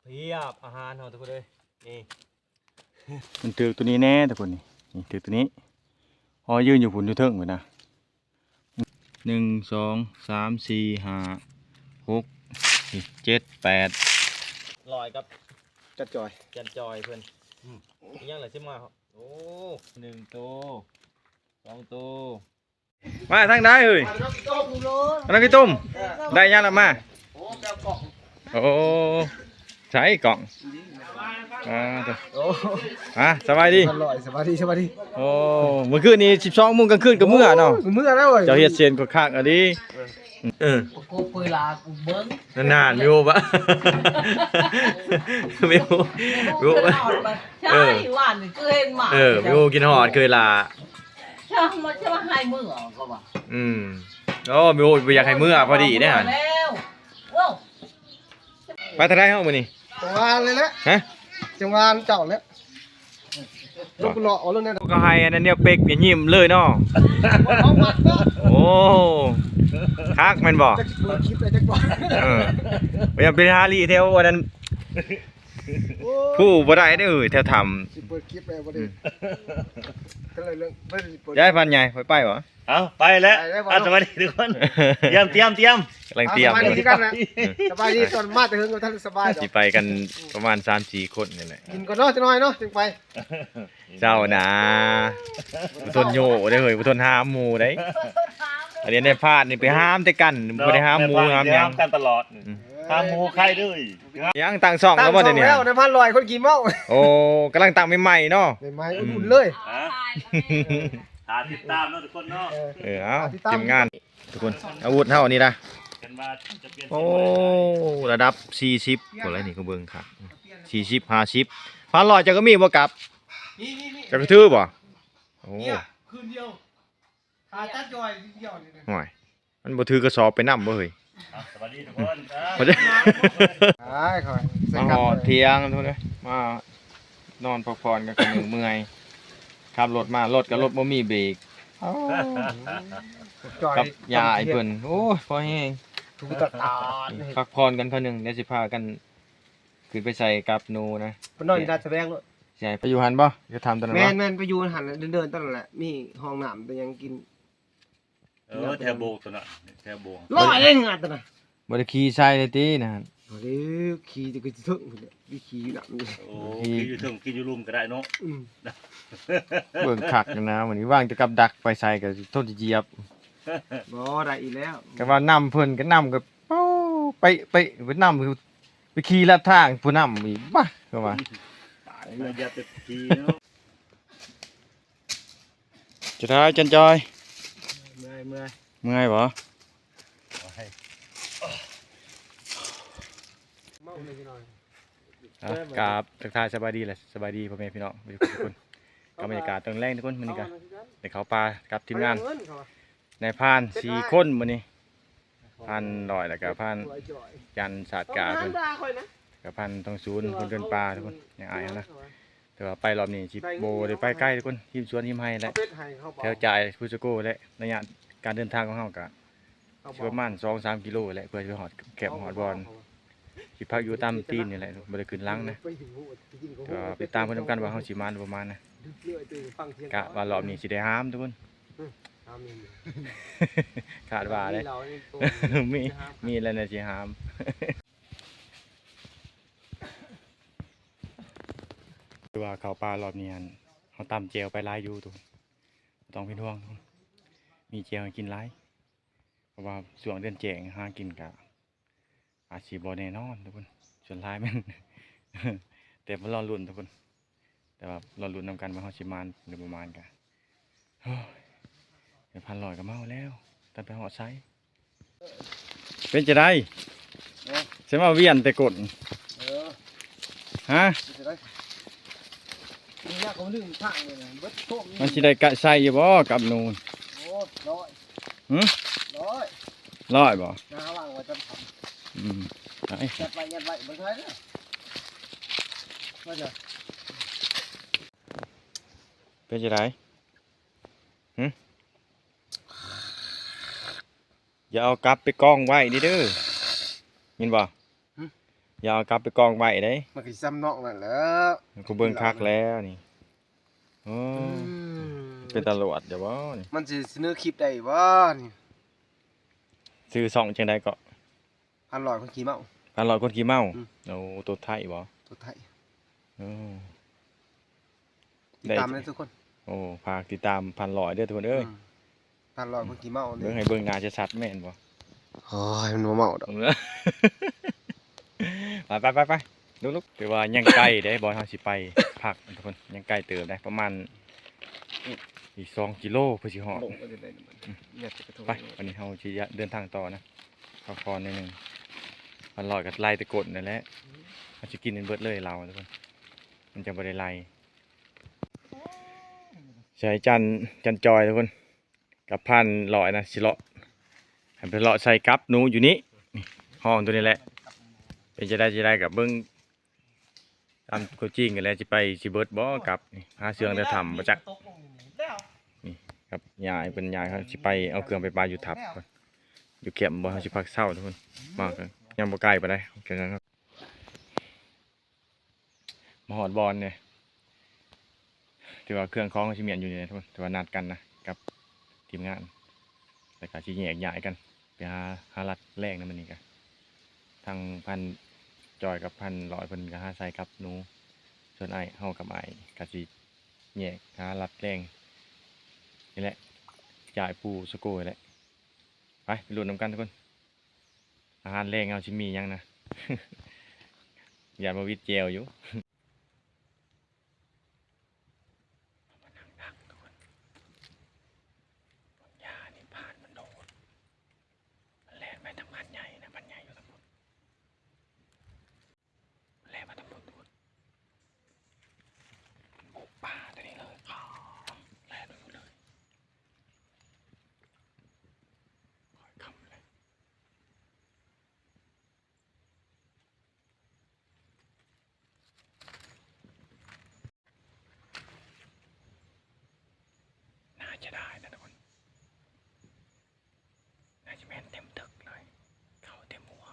เพียบอาหารของทุกคนเลยนี่มันถือตัวนี้แน่ทุกคนนี่ถือตัวนี้พอยืนอยู่ฝุ่นอยู่เทิงเหมือนนะ1 2 3 4 5 6 7 8ลอยกับ จัดจอย จันจอยเพื่อนยังไรใช่ไหมโอ้1 ตัว 2 ตัวมาทางได้เฮ้ยอันนั้นกี่ต้มได้ยังละมาโอ้ใช้กล่องสบายดี อร่อยสบายดี โอ้เมื่อคืนนี้12 โมงกลางคืนกับเมื่อเนาะ เมื่อแล้วเว้ย เจ้าเฮ็ดเซียนก็คักอ่ะดิกูเวลากูเบิ้ง นานๆมีโอบะมีโอใช่หวานก็เห็นหมา มีโอกินหอดเคยลา ใช่มาจะมาให้มือก็ว่า โอ้มีโออยากให้มือพอดีได้หั่น แล้วว้าว ไปทางใดเฮามื้อนี้ จังหวานเลยแหละ ฮะ จังหวานเจ้าแล้วลูกหล่อเอาแล้วเนี่ย ก็ให้อันนั้นเนี่ยเป็กเนี่ยยิ้มเลยเนาะ เอามาเนาะ โอ้คักแม่นบ่ จักเปิดคลิปเลยจักบ่ พยายามเป็นฮาลีแถวอันนั้นผู้บ่ได้เด้อแถวทำ สิเปิดคลิปเลยบ่ได้ก็เลยเรื่องเพิ่นสิเปิด ย้ายพันใหญ่ไปบ่ เอาไปแล้วสวัสดีทุกคนเตรียม กำลังเตรียม สบายดีกันนะสบายดีตอนมาแต่เฮิงก็ท่านสบาย สิไปกันประมาณ 3-4 คนนี่แหละ กินก่อนเนาะจังหน่อยเนาะจึงไป เจ้านะบ่ทนโยได้เฮ้ยบ่ทนห้ามหมู่ได้อันนี้ได้พลาดนี่ไปห้ามแต่กันบ่ได้ห้ามหมู่ห้ามหยัง กันตลอดห้ามหมูใครด้วย ยังตั้งช่องแล้วบ่เดี๋ยวนี้ แล้วในพันลอยคนกี่เมา โอ้กำลังตั้งใหม่ๆเนาะ ไม้อุ่นๆเลย หาติดตามเนาะทุกคนเนาะ เอาทีมงานทุกคนอาวุธเท่านี้นะ กันมาจะเปลี่ยน โอ้ระดับ40คนอะไรนี่ก็เบิ่งครับ40 50พันลอยจะก็มีบ่กลับจะกระทืบบ่โอ้ คืนเดียวหาจัดจอยเดียวนี่นะ ห่วยมันบ่ถือกระสอบไปนำบ่เฮ้ย สวัสดีทุกคน บ่ได้ ใช่ค่อย มาหอดเที่ยงทุกคนเลยมานอนพักผ่อนกันเมื่อยขับรถมารถกับรถบ่มีเบรก จอย กับยาไอ้เพิ่นโอ้ยพอแห้ง ถูกตัดตา พักผ่อนกันเพิ่นนึงเดี๋ยวสิพากันขึ้นไปใส่กับหนูนะ มันนอนอยู่ด้านแสดงเลย สิให้ไปอยู่หันบ่จะทำตอนนั้น แม่ บ่ นแม่นไปอยู่หันเดินๆตอนนั้นแหละมีห้องน้ำแต่ยังกิน แถวโบกตัวน่ะแถวโบก ร้อยเองอ่ะตอนนั้น บ่ได้ขี่ใส่เลยตินะฮะ โอ้ยขี่จะก็จะถึงวิขี่อยู่น่ะมี โอ้กินอยู่ถึงกินอยู่รุมก็ได้เนาะ เบิ่งคักอยู่นะวันนี้ว่างจะกับดักไปใส่ก็โทษเหยียบ บ่ได้อีกแล้ว ก็ว่านํเพิ่นก็นํก็เป้าไปนํไปขี่ลัดทางผู้นํอีกบ้าก็ว่า อย่าไปทีเนาะ จะได้จันจอย เมื่อย เมื่อยบ่ เมาเลยพี่น้อย กราบทักทายสบายดีแหละสบายดีพ่อแม่พี่น้องทุกคนกับบรรยากาศตอนแรกทุกคนมื้อนี้ก็ได้เข้าป่ากับทีมงานในพาน4คนมื้อนี้พานลอยแล้วก็พานจันทร์ศาสตร์กาเพิ่นกับพานทองศูนย์คนเดินป่าทุกคนอย่างอายนะแต่ว่าไปรอบนี้สิโบได้ไปใกล้ทุกคนทีมสวนทีมไห้และแถวจ่ายฟูสโกและระยะการเดินทางของเฮาก็สิประมาณ 2-3 กิโลแหละเพื่อจะฮอดแคบฮอดบอนสิพักอยู่ตามตีนนี่แหละบ่ได้ขึ้นหลังนะก็ไปตามเพิ่นนำกันว่าเฮาสิมาประมาณนะกะว่ารอบนี้สิได้หามทุกคนคาดว่าเลย มีอะไรนะสิหามคือว่าเขาปลารอบนี้เขาตำเจลไปหลายอยู่ทุกต้องเป็นห่วงมีเจลให้กินหลายเพราะว่าช่วงเดือนแจงหากินกะอาชีพบ่แน่นอนทุกคนส่วนหลายมัน แต่มันรอลุ้นทุกคนแต่ว่ารอลุ้นนำกันว่าเขาสิมานหรือประมาณกะเป็นพันลอยก็เมาแล้วแต่ไปหอดไซเป็นจะได้ใช่ไหมเวียนแต่กดฮะมันสิได้กะใส่อยู่บ่กับนูนร้อยบ่ไปเป็นจะได้อย่าเอากลับไปกองไว้ดิเด้อยินบ่ อย่าเอากลับไปกองไว้เด้ มันก็สิซ้ำนอกนั่นแหละ กูเบิ่งคักแล้วนี่โอ้เป็นตำรวจเดี๋ยวบ่นี่ มันสิเสนอคลิปได้บ่นี่ ซื้อซ่องจังได๋ก็ พันลอยคนขี่เมา พันร้อยคนขี้เมา อืม โอ้ตัวไทยบ่ ตัวไทย โอ้ ติดตามเลยทุกคน โอ้ฝากติดตามพันร้อยเด้อทุกคนเอ้ย พันลอยคนขี่เมา เบิ่งให้เบิ่งหน้าจะชัดแม่นบ่ โอ้ยมันบ่เมาดอก ไปลุกๆถือว่ายังใกล้ได้บ่เฮาสิไปพักทุกคนยังใกล้เติบได้ประมาณอีก2กิโลเพื่อสิฮอด ลงไปได้มันอยากจะกระทง ไปวันนี้เราจะเดินทางต่อนะพักผ่อนนิดนึงมันลอยกับไล่ตะกดนั่นแหละเราจะกินเป็นเบิดเลยเราทุกคนมันจะบริไลใช้จันจอยทุกคนกับพันลอยนะสิเลาะให้ไปเลาะใส่กับหนูอยู่นี้นี่ห้องตัวนี้แหละเป็นจะได้กับเบิ้งตามโคจิ้งกันแล้วจะไปสิเบิร์ดบ่กับนี่หาเสืองเดือดทำมาจักครับยายเป็นยายเขาสิไปเอาเครื่องไปปลาอยู่ทับก่อนอยู่เข็มบ่เขาสิพักเศร้าทุกคนมากเลยยังบ่ใกล้ไปได้แค่นั้นครับมาหอดบอลเนี่ยถือว่าเครื่องคล้องเขาชิเมียนอยู่เนี่ยทุกคนถือว่านัดกันนะกับทีมงานแต่ก็ชิแยกย้ายกันไปหารัดแรกนั่นมันนี่กันทางพันจอยกับพันลอยเพิ่นก็หาใส่กับหนูส่วนไอ้เฮากับไอ้ก็สิแยกหารัดแรงนี่แหละจ่ายปูสกูแหละไปลุ้นน้ำกันทุกคนอาหารแรงเอาชิมียังนะ อย่ามาวิดเจลอยู่จะได้นะทุกคนน่าจะแม่นเต็มตึกเลยเขาเต็มหัว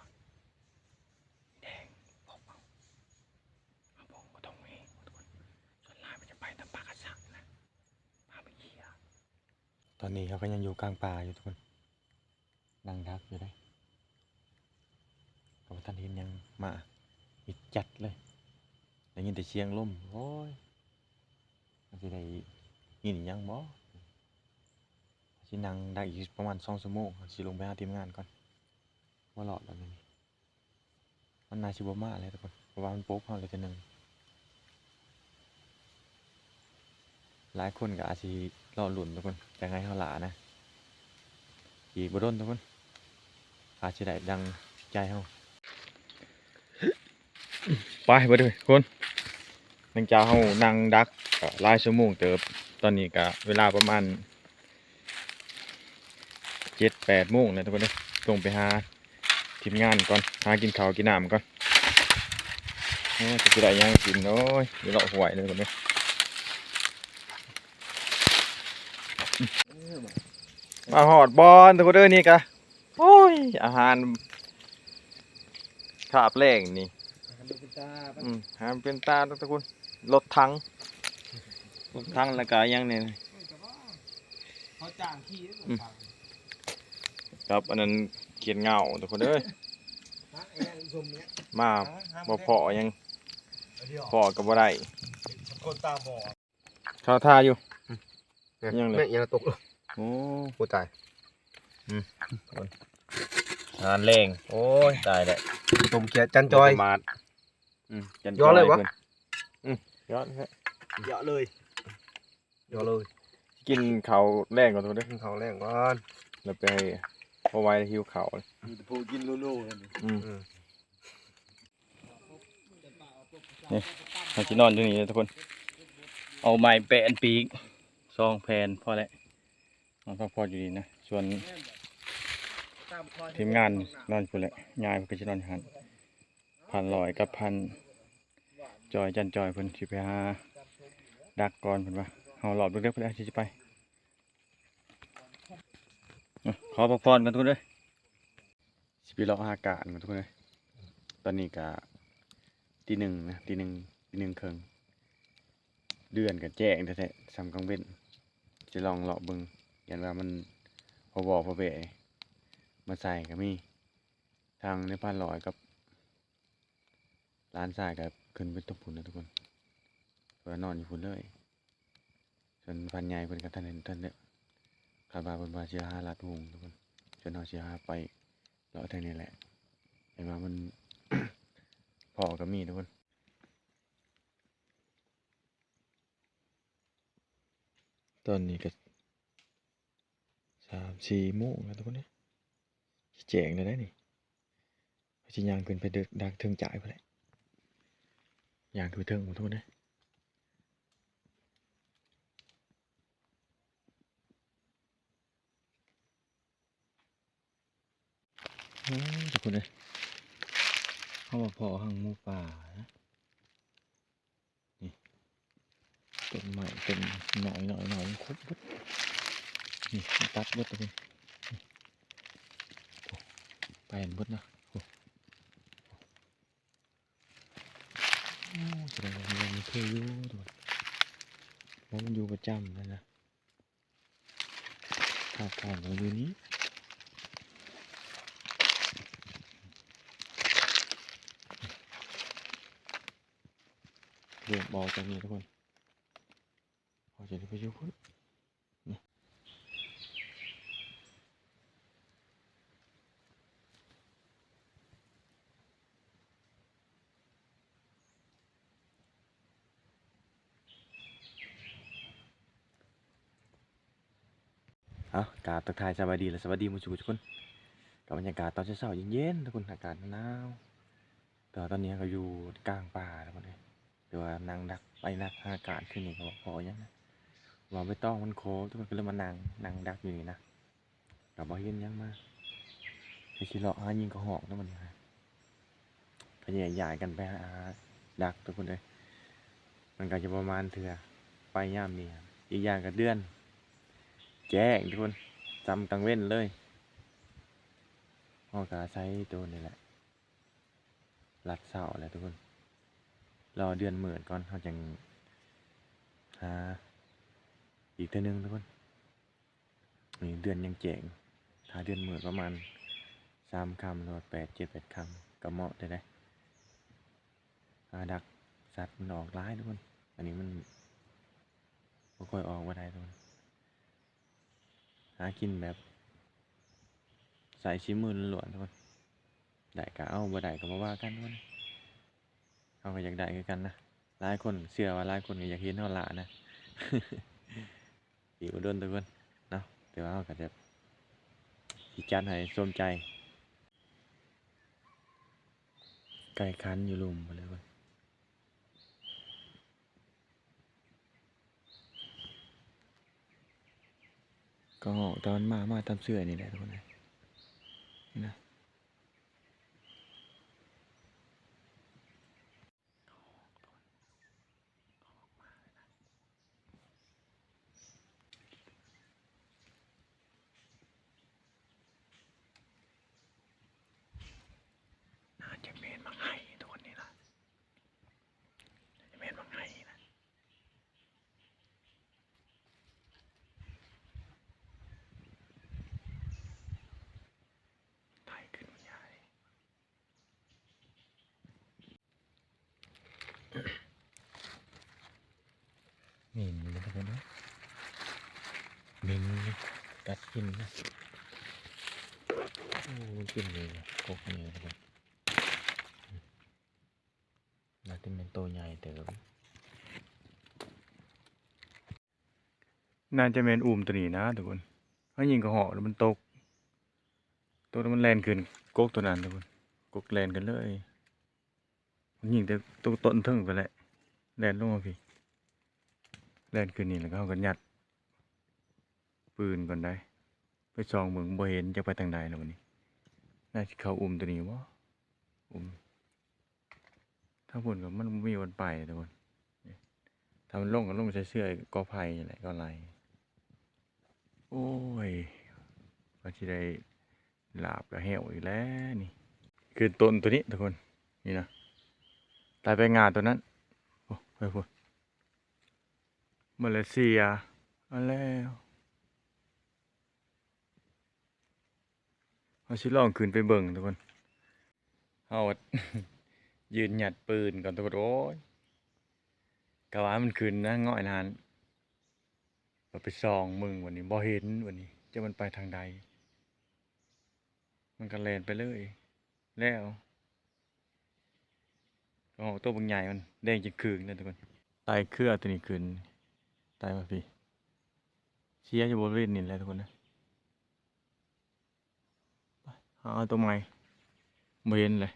แดงพบเอาบงก็ต้องมีทุกคนส่วนลายมันจะไปตามปากกระสังนะพาไปเหี้ยตอนนี้เขาก็ยังอยู่กลางป่าอยู่ทุกคนนั่งดักอยู่ได้กับท่านเห็นยังมาอิดจัดเลยได้ยินแต่เสียงลมโอ้ยมันจะได้ยินยังบ่สินั่งได้อีกประมาณ2 ชั่วโมงสิลงไปหาทีมงานก่อนว่าหลอดแล้วนี่มันน่าสิบ่มาเลยทุกคนเพราะว่ามันโป๊กเฮาเลยทีนึงหลายคนก็อาจสิรอลุ้นทุกคนแต่ไงเฮาหลานะอีกบ่โดนทุกคนอาจสิได้ดังใจเฮาไปบ่ด้วยคนนังจ้าเฮานั่งดักก็หลายชั่วโมงเติบตอนนี้ก็เวลาประมาณ7-8 โมงนะทุกคนเลยส่งไปหาทีมงานก่อนหากินข้าวกินน้ำก่อนจะกินอะไรยังกินโอ้ยเดี๋ยวเราห่วยเลยทุกคนเลยมาหอดบอลทุกคนเลยนี่กะโอ้ยอาหารขาบแรงนี่อาหารเป็นตาทุกคนรถถังแล้วก็ยังเนี่ย เขาจ้างขี่ ครับอันนั้นเขียนเงาทุกคนเอ้ยมาบ่พอยังพอกับบ่ได้ คนตาบอด เข้าท่าอยู่ ยังเลยยังตก โอ้ กูตาย งานแรงโอ้ยตายแหละ ต้มเกียจันจอย มาดจัน ย้อนเลยวะ ย้อนครับ เยอะเลยเยอะเลย กินข้าวแรงก่อนทุกคนเด้อ กินข้าวแรงก่อน แล้วไปพอไว้หิวข้าว พูกินโล่ๆกัน นี่เราจะนอนอยู่นี่เลยทุกคนเอาไม้แปะอันปีก2 แผ่นพอแล้วนอนพักผ่อนอยู่ดีนะส่วนทีมงานนอนอยู่แหละยายเพิ่นก็จะนอนอยู่หั่นพันลอยกับพันจอยจันจอยเพิ่นสิไปหาดักก่อนเพิ่นว่าเฮาหลอบเด็กๆเพิ่นอาจสิไปขอพักผ่อนกันทุกคนเด้อสิไปรออากาศกันทุกคนเด้อตอนนี้ก็ ตีหนึ่งนะตีหนึ่งครึ่งเดือนกับแจ้งแท้ๆซ้ำกลางเว้นจะลองเลาะเบิ่งยันว่ามันพอบอกพอเบะมาใส่ก็มีทางในพันลอยกับร้านทรายกับขึ้นเป็นตุกพุ่นนะทุกคนเพื่อนอนอยู่พุ่นเลยส่วนพันใหญ่เพิ่นกับท่านเนี่ยคาดว่าเพิ่นว่าสิหาลัดวงทุกคนจนเฮาสิหาไปเลาะทางนี้แหละเห็นว่ามัน พอก็มีทุกคนตอนนี้ก็3-4 โมงแล้วทุกคนเนี่ยสิแจ้งแล้วได้นี่สิย่างขึ้นไปดักถึงจ่ายพุ่นแหละย่างขึ้นไปถึงหมดทุกคนเนี่ยทุกคนเนี่ยเขามาพอหังหมูป่านะนี่ต้นไม้ต้นหน่อยครบหมดนี่ตัดหมดทุกคนไปเห็นหมดนะแสดงว่ามันเคยอยู่ทุกคนเพราะมันอยู่ประจำนะข้าวก่อนมันอยู่นี้เรื่องบอกจากนี้ทุกคนพอจะได้ไปอยู่พุ่นนี่กราบทักทายสวัสดีและสวัสดีมุทุกคนกับบรรยากาศตอนเช้าๆเย็นๆทุกคนอากาศหนาวแต่ตอนนี้ก็อยู่กลางป่าทุกคนเลยแต่ว่านั่งดักไปนักอากาศขึ้นนี่ก็บอกพอยังนะว่าไม่ต้องมันโค้งทุกคนก็เลยมานั่งดักอยู่นี่นะกับบ่เห็นยังมาไอ้ชิเลาะหายิงกระหอกนั่นมันนะพยายามกันไปหาดักทุกคนเลยมันก็จะประมาณเถื่อไปย่ามนี่อีกอย่างกับเดือนแจ้งทุกคนจำกลางเว้นเลยพ่อกาใช้ตัวนี่แหละรัดเสาแหละทุกคนรอเดือนหมื่นก่อนเขาจังหาอีกเท่านึงทุกคนนี่เดือนยังแจ้งถ้าเดือนหมื่นประมาณ3 คำหรือ8 7 8 คำก็เหมาะได้ดักสัตว์มันออกร้ายทุกคนอันนี้มันไม่ค่อยออกว่าได้ทุกคนหากินแบบใส่ชิ้นมือล้วนทุกคนได้ก็เอาบ่ได้ก็บ่ว่ากันทุกคนเขาก็อยากได้คือกันนะหลายคนเชื่อว่าหลายคนก็อยากเห็นเฮาละนะ อีกอุดมทุกคนเนาะแต่ว่าเขาก็จะสิจัดให้สมใจไก่คันอยู่ลุมไปเลยเว้ยก็ตอนมาตามเสื้อนี่แหละทุกคนนะนี่นะน่าจะเมนมังไห้ทุกคนนี่นะเมนมังไห้นะไถ่ขึ้นมันใหญ่เมนเลยทุกคนนะเมนกัดกินนะโอ้กินเลยกบนี่ทุกคนน่าจะเป็นตัวใหญ่เติมน่าจะเป็นอุ้มตัวนี้นะทุกคนเพราะยิงกระหอกแล้วมันตกตัวนั้นมันแลนขึ้นกกตัวนั้นทุกคนกกแลนกันเลยมันยิงแต่ตัวต้นทึ่งไปแหละแลนลงมาพี่แลนขึ้นนี่แล้วก็เขาก็ยัดปืนก่อนได้ไปส่องเมืองบ่เห็นจะไปทางใดแล้ววันนี้น่าจะเขาอุ้มตัวนี้วะอุ้มถ้าพุ่นกับมันมีวันไปทุกคนถ้ามันลงก็ลงใส่เสื้อกอไผ่อะไรก็อะไรโอ้ยก็จะได้ลาบกับแห้วอีกแล้วนี่คือต้นตัวนี้ทุกคนนี่นะ ตายไปงานตัวนั้นโอ้ไปพูดมาเลเซียมาแล้วเอาชิลองขึ้นไปเบิ่งทุกคนเอา ยืนหยัดปืนก่อนทุกคนโอ้ยกะว่ามันขึ้นนะง่อยนานเราไปส่องมึงวันนี้บ่เห็นวันนี้จะมันไปทางใดมันก็แล่นไปเลยแล้วโอ้ตัวบางใหญ่มันแดงจะคืนนะทุกคนไตเครือตัวนี้ขึ้นไตมาพี่เชียร์จะบริเวณนี่แหละทุกคนนะไปหาตัวใหม่บ่เห็นเลย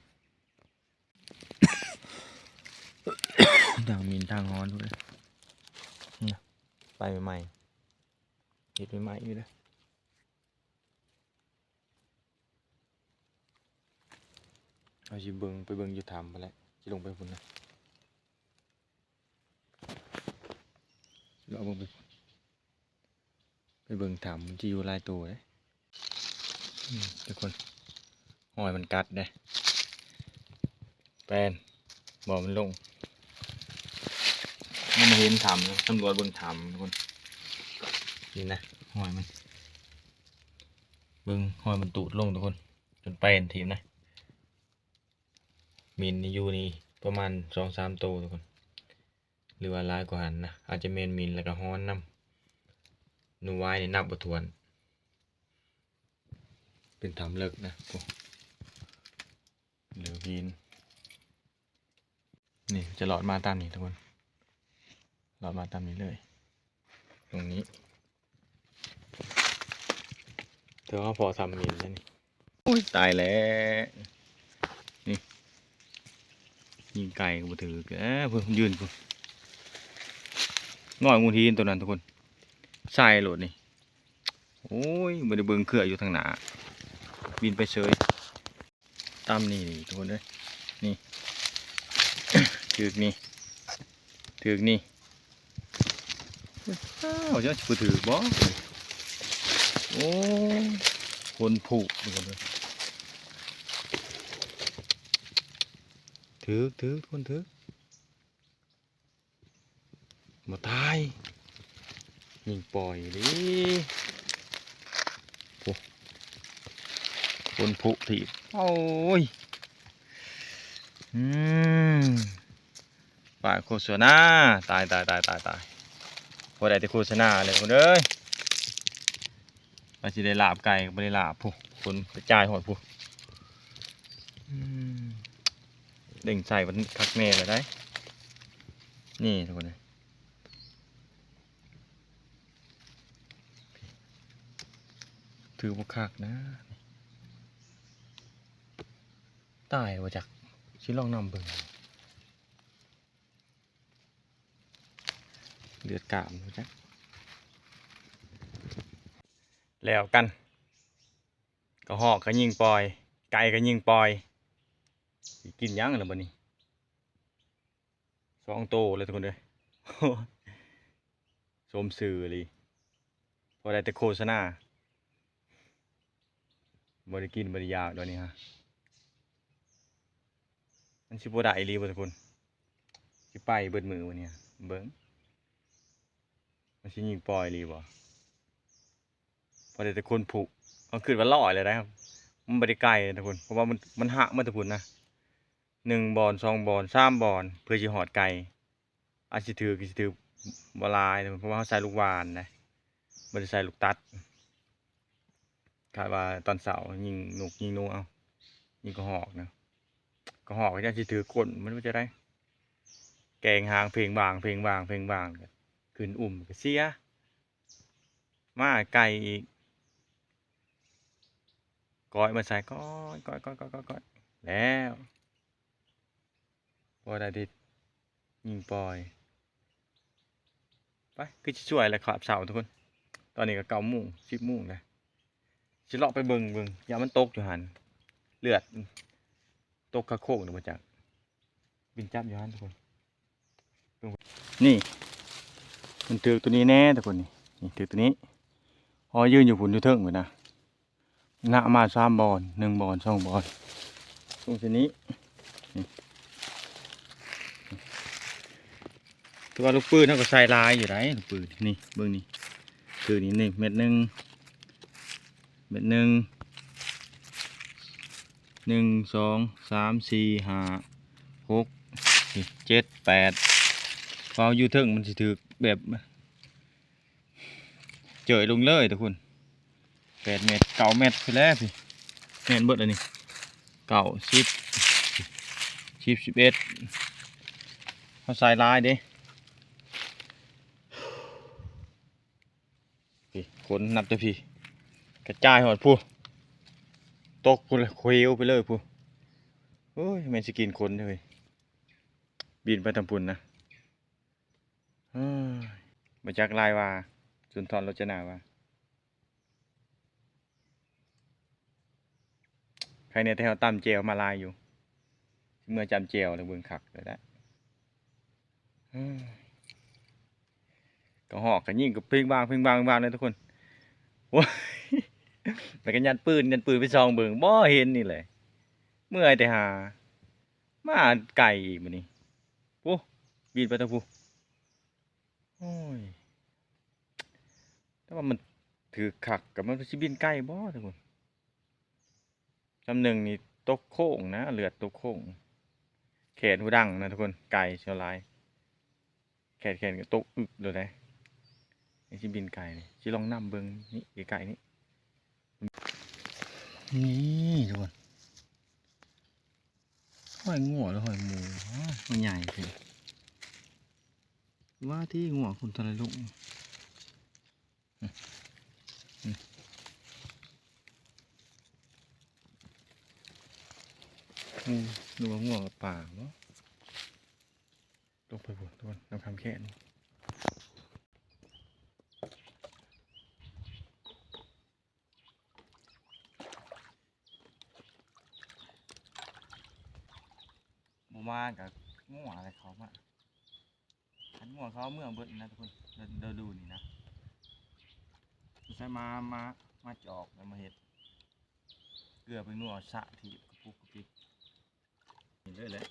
ทางมินทางฮอนทุกเลยนี่ไปใหม่เห็ดใหม่อยู่เลยเอาชิเบิงไปเบิงอยู่ทำไปแล้วจะลงไปพุ่นนะเราเบิงไปเบิงทำมันจะอยู่ลายตัวเลยทุกคนหอยมันกัดเลยแปนบอกมันลงมันมาเห็นทำตำรวจเบิ่งทำทุกคนนี่นะหอยมันเบิ่งหอยมันตูดลงทุกคนจนไปเห็นทีมนะมินนี่อยู่นี่ประมาณ2-3 ตัวทุกคนหรือว่าหลายกว่าหันนะอาจจะเมนมินแล้วก็ฮ้อนน้ำนูไว้นี่นับบ่ถ้วนเป็นทำเลิกนะโอ้เหลือวินนี่จะหลอดมาตามนี้ทุกคนเรามาตามนี้เลยตรงนี้เธอก็พอทำมินแล้วนี่โอ้ยตายแล้วนี่ยิงไก่ก็บ่ถือเพิ่งยืนพุ่นง่อยงูทีนตัวนั้นทุกคนใส่โหลดนี่โอ้ยบ่ได้เบิ่งเครืออยู่ทางหน้าบินไปเฉยตามนี่ทุกคนเลยนี่ ถือกนี่ถือกนี่อ้าวจะถือบ่โอ้คนผูกทุกคนเลยถือคนถือมาตายยิงปล่อยดิโอ้คนผูกถีบโอ้ยป่าโฆษณาตายพอได้แต่โฆษณาเลยคนเอ้ยมาสิได้ลาบไก่ก็ไม่ได้ลาบผู้คนกระจายหอดผู้เด้งใส่มันคักแน่เลยได้นี่ทุกคนเลยถือบุคักนะตายว่าจักชิลองนำเบิ่งเลือดกามดูจักแล้วกันก็หอกก็ยิงปล่อยไก่ก็ยิงปล่อยกินยังหรือบ่นี่2 โตเลยทุกคนเลย สมสื่อเลยพอได้แต่โฆษณาบริกินบริยาด้วยนี่ฮะมันชิบได้อีหลีบ่ทุกคนสิไปเบิดมือวันนี้เบิ้งมันสิยิงปล่อยอีหลีบ่พอได้แต่คนผูกเอาขึ้นว่าล่อเลยนะครับมันบริไกลทุกคนเพราะว่ามันหักมาทุกคนนะ1 บอน 2 บอน 3 บอนเพื่อจะหอดไก่อาจจะถือบลายเพราะว่าเขาใส่ลูกวานนะไม่ได้ใส่ลูกตัดคาดว่าตอนเสาร์ยิงนกยิงนูเอายิงกระหอกนะกระหอกก็จะถือกลมันไม่จะได้แกงหางเพลงบางขึ้นก็เสียมาไก่อีกก้อยมาใส่ก้อยแล้วพอได้ดิยิงปล่อยไปคือจะช่วยอะไรครับเสาทุกคนตอนนี้ก็9 โมง 10 โมงเลยจะเลาะไปเบิ่งอย่ามันตกอยู่หันเลือดตกคาโคกหรือมาจากบินจับอยู่หันทุกคนนี่มันถือตัวนี้แน่ทุกคนนี่ถือตัวนี้พอยืนอยู่ฝุ่นอยู่เทิงเหมือนนะหน้ามา3 บอน 1 บอน 2 บอนตรงนี้ ตัวลูกปืนเขาก็ใส่ลายอยู่ได้ลูกปืนนี่เบิ่งนี่คือนี่1 เม็ด 1 เม็ด 1 1 2 3 4 5 6 7 8พออยู่ถึงมันสิถือแบบเจยลงเลยทุกคน8 เม็ด 9 เม็ดไปแล้วพี่แม่นเบิดอันนี้9 10 10 11เขาใส่ลายเด้พี่คนนับจะพี่กระจายหอดผู้ตกพูเลยเคว้วไปเลยผู้โอ้ยแม่นสิกินคนเลยบินไปทำปุ่นนะมาจากลายว่าสุนทรโรจนาว่าใครเนี่ยที่เขาตั้มเจลมาลายอยู่เมื่อจำเจลเลยเบิ่งคักเลยนะก็หอกกันยิ่งกับเพ่งบางเลยทุกคนโอ้ยแต่กันยันปืนไปซองเบิ่งบ่เห็นนี่เลยเมื่อยแต่หามาไก่อีกมื้อนี้ปุ๊บินไปตะพูโอ้ยแต่ว่ามันถือขักกับมันสิบินใกล้บ่ทุกคนจำหนึ่งนี่ตกโค้งนะเลือดตกโค้งแขนหูดังนะทุกคนไก่เชียวลายแขนก็ตกอึกเลยนะไอ้สิบินไก่นี่สิลองนํเบิ่งนี่ไก่นี่นี่ทุกคนหอยงัวหรือหอยหมูมันใหญ่เลยว่าที่งัวคุณทะเลลุงดูว่างัวกับป่าเนาะลงไปบนทุกคนน้ำคำแค่นี้มากับงัวอะไรเขามาขันงัวเขาเมื่อเบิดนะทุกคนเดินดูนี่นะใช้มาจอกแล้วมาเห็ดเกลือไปงัวสะทีกระปุกกระปิกนี่เลยแหละ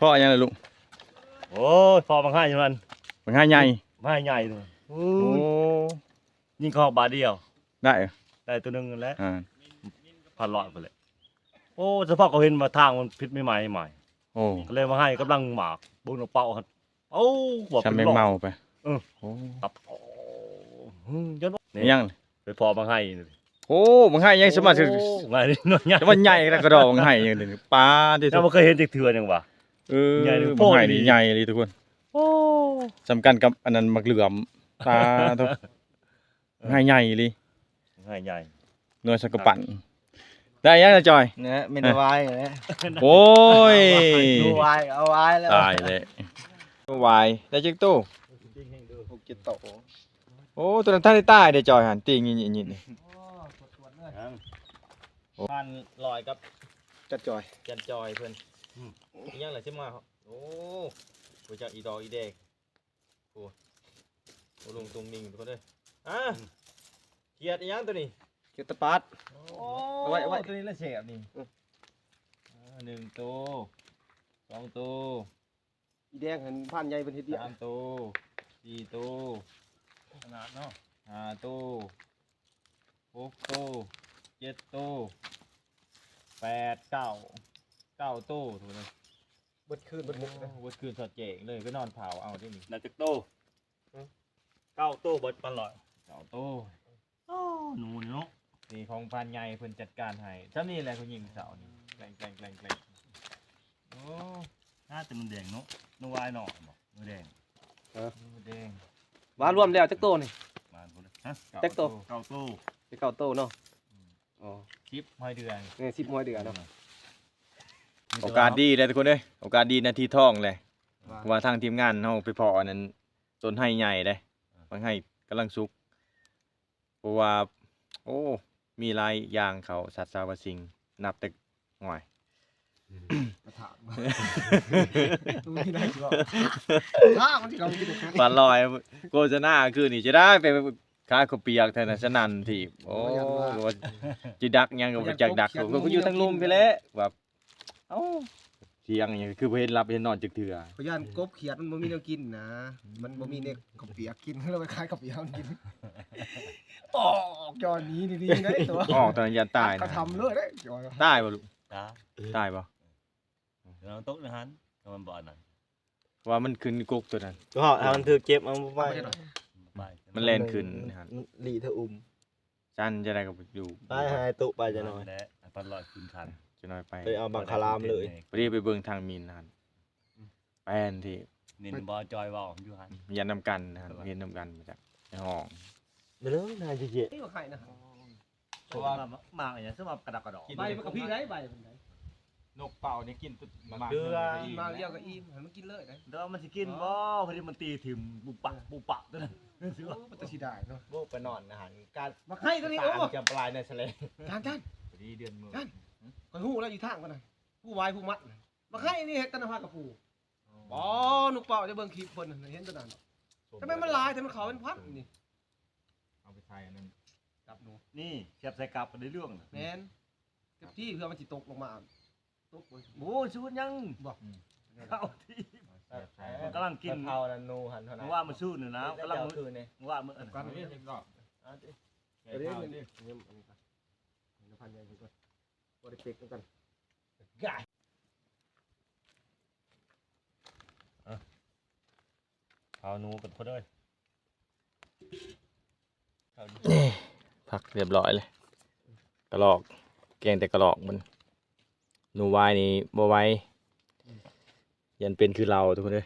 พ่อยังไงลุง โอ้ยพอมาให้อยู่มัน มันให้ใหญ่ มาให้ใหญ่เลยโอ้ โอ้ ยิงเข้าบาทเดียว ได้เหรอ ได้ตัวหนึงแล้ว อ่า 1,000 ไปเลยโอ้เฉพาะเขาเห็นมาทางมันผิดไม่ใหม่ โอ้ ก็เลยมาให้กำลังหมากบุญเป่าครับโอ้บอก ฉัน เป็น ไม่ หลอก เมาไป เออ โอ้ ตับโอ้ยัน นี่ยัง ไปพอมาให้นี่ โอ้มันให้ยังสมาชิก โอ้ง่ายนี่น้อยใหญ่ แต่มันใหญ่แล้วก็ดอกมันให้ยังเดี๋ยวนี้ปลาที่ ถ้า สุด บ่เคยเห็นจักเทื่อจังวะ ใหญ่เลย มันให้ โอ้ย ดีใหญ่เลยทุกคน โอ้ สำคัญกับอันนั้นมักเหลื่อมปลาทุกให้ใหญ่เลย ให้ใหญ่ หน่วยสกปั่นได้ยังนะจอย เนี่ยไม่ได้วายเลย โอ้ย ดูวายเอาวายแล้ว ตายเลยตู้วายได้จักตู้ 6-7 โต โอ้ตัวนั้นท่านได้ใต้เด้จอยหันติงนี่นี่นี่ พันลอยกับ จัดจอย จันจอยเพิ่นอีหยังล่ะสิมาครับโอ้ไปจากอีดอกอีแดงโอ้ลงตรงนิ่งทุกคนเด้อเกียดอีหยังตัวนี้ เกียรติปาด โอ้ เอาไว้ ตัวนี้ละเสียบนี่1 ตัว 2 ตัว อีแดงเห็นผ่านใหญ่เป็นเฮ็ดเดียว 3 ตัว 4 ตัว ขนาดเนาะ 5 ตัว 6 ตัว 7 ตัว 8 9 ตัวถูกไหม เบิดคืนเบิดมุกนะ วัดคืนสอดเจงเลยก็นอนเผาเอาที่นี่ น่าจะโต9โตเบิดปานร้อย 9 ตัว โอ้หนูนี่เนาะ นี่ของพันใหญ่เพิ่นจัดการให้ซ้ำนี่แหละคุณยิงเสานี่แกล้ง โอ้น่าจะมันแดงเนาะนัววายหน่อบอกนัวแดงนัวแดง ว่ารวมแล้วจักโตนี่ มาพูดเลยฮะ จักโต เก้าตู้ จะเก้าโตเนาะอ๋อ ชิปห้อยเดือน นี่10มวยเดือนเนาะ โอกาสดีเลยทุกคนเอ้ยโอกาสดีนาทีทองเลยเพราะว่าทางทีมงานเฮาไปเพาะอันนั้นต้นไห้ใหญ่เลยบางไห้กำลังสุกเพราะว่าโอ้มีหลายอย่างเขาสัตว์สาวสิ่งนับแต่หน่อย กระถางมีได้สิบ่ถ้ามันสิเขากินได้ ปลาลอยโฆษณาคือนี่จะได้ไปขายข้าวเปียกแทนนะฉะนั้นที่โอ้ว่าจิดักหยังก็บ่จักดักก็อยู่ทั้งลุมไปแล้วแบบเอ้าเสียงหยังคือบ่เห็นรับเห็นนอนจักเทื่อ พยานกบเขียดมันบ่มีแนวกินนะมันบ่มีเนี่ยกับเปียกกินแล้วไปขายกับเปียกมันกินออกจอนี้ดีๆนะตัว ออกตอนนั้นยันตาย ก็ นะ ทำเลยเด้จอย ตายบ่ลูก ตา ตายบ่ เราโต๊ะนะฮันก็มันบ่อนนั่น ว่ามันขึ้นกุกตัวนั้น ก็เอามันถือเก็บเอาไป ไป มันแล่นขึ้นนะครับ ลีเธออุ้ม จันจะได้ก็อยู่ ไปหายตุไปจะหน่อย และปันลอยคืนคัน จะน้อยไป ไปเอาบังคารามเลย พอดีไปเบิ่งทางมีนนะครับแป้นที่ นินบอจอยว่าอยู่ฮัน ยันนำกันนะครับเห็นนำกันมาจากในห้อง ไปเลยนายจะเย็ด นี่บ่ไข่นะ เพราะว่ามาอย่างเงี้ยซึ่งมากระดักกระดอก ใบมันกับพี่ได้ใบมันได้ นกเป่านี่กินตุ๊ด เกลือ มาเลี้ยวกับอิ่มให้มันกินเลยได้ แล้วมันสิกินบ่พอดีมันตีถิ่มปุบปักตัวนั้น โอ้มันจะสิได้เนาะ โบกไปนอนอาหารการ มาให้ตัวนี้โอ้ จะปลายในทะเล จาน พอดีเดือนมือ ก่อนหูแล้วอยู่ทางกันน่ะผู้วายผู้มัดมาให้นี่เฮ็ดกันนะพากับผู้บ่นกเป่าจะเบิ่งคลิปเพิ่นเห็นตัวนั้นทำไมมันลายแต่มันเขาเป็นพันนี่ เอาไปใส่อันนั้น จับหนู นี่เสียบใส่กลับไปในเรื่อง แม่นเก็บที่เพื่อมันสิตกลงมาตก โอ้ชูนยัง บอก เข้าที่มันกำลังกิน เท่านั้นนูหันเท่านั้ มึ น งว่ามันสู้หนึ่งนะกำลัง คืนนี่ มึงว่ามึง กัน นี่รอบ เดี๋ยวนี้อันนี้ก่อนน้ำพันใหญ่ก่อนบ่ได้เป๊กกัน เอาหนูกันพอด้วย ผักเรียบร้อยเลยกระลอกแกงแต่กระลอกมันหนูวายนี่บ่ไหวยันเป็นคือเราทุกคนเลย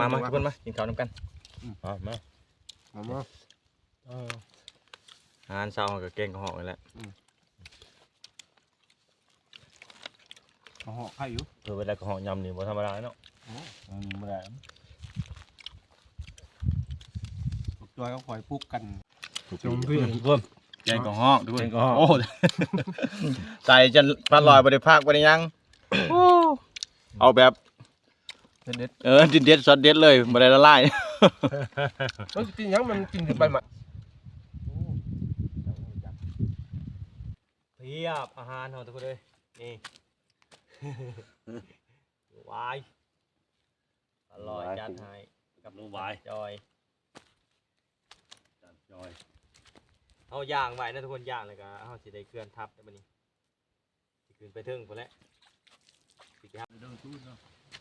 มาทุกคนมากินข้าวนำกัน มา มา อาหารเช้ากับแกงกระหอกนี่แหละ เอาเหาะไข่อยู่ เออเวลาก็ห่อยำนี่บ่ธรรมดาเนาะบ่ได้ จอยก็คอยปลุกกัน จมเพื่อนเพิ่ม แกงกระหอกทุกคน แกงกระหอก โอ้ใส่จนปลาลอยบ่ได้พากบ่ได้ยังเอาแบบ เด็ด เด็ดซอสเด็ดเลยบ่ได้ละลาย มันกินยังมันกินถึงใบหมัด เพียบอาหารเฮาทุกคนเลยนี่วายอร่อยจานไทยกับ หนูวาย จอย จอย เอาย่างไว้นะทุกคนย่างเลยก็เอาสิได้เคลื่อนทับได้บัดนี้สิขึ้นไปถึงพุ่นแหละสิครับ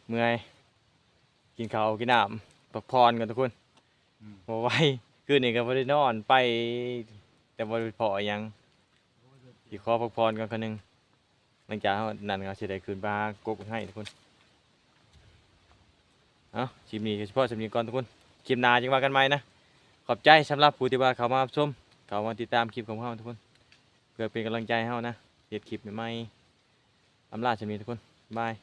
เมื่อยกินข้าวกินน้ำพักผ่อนกันทุกคนบ่ไหวคืนนี้ก็บ่ได้นอนไป แต่บ่ได้พอหยังสิขอพักผ่อนกันคนหนึงหลังจากเฮานั่นก็สิได้คืนปลากบให้ทุกคนเอ้าคลิปนี้ก็เฉพาะสำหรับก่อนทุกคนคลิปหน้าจึงว่ากันใหม่นะขอบใจสำหรับผู้ที่ว่าเข้ามารับชมเข้ามาติดตามคลิปของเฮาทุกคนเพื่อเป็นกำลังใจให้เฮานะเฮ็ดคลิปใหม่ๆอำลาสำหรับทุกคนบาย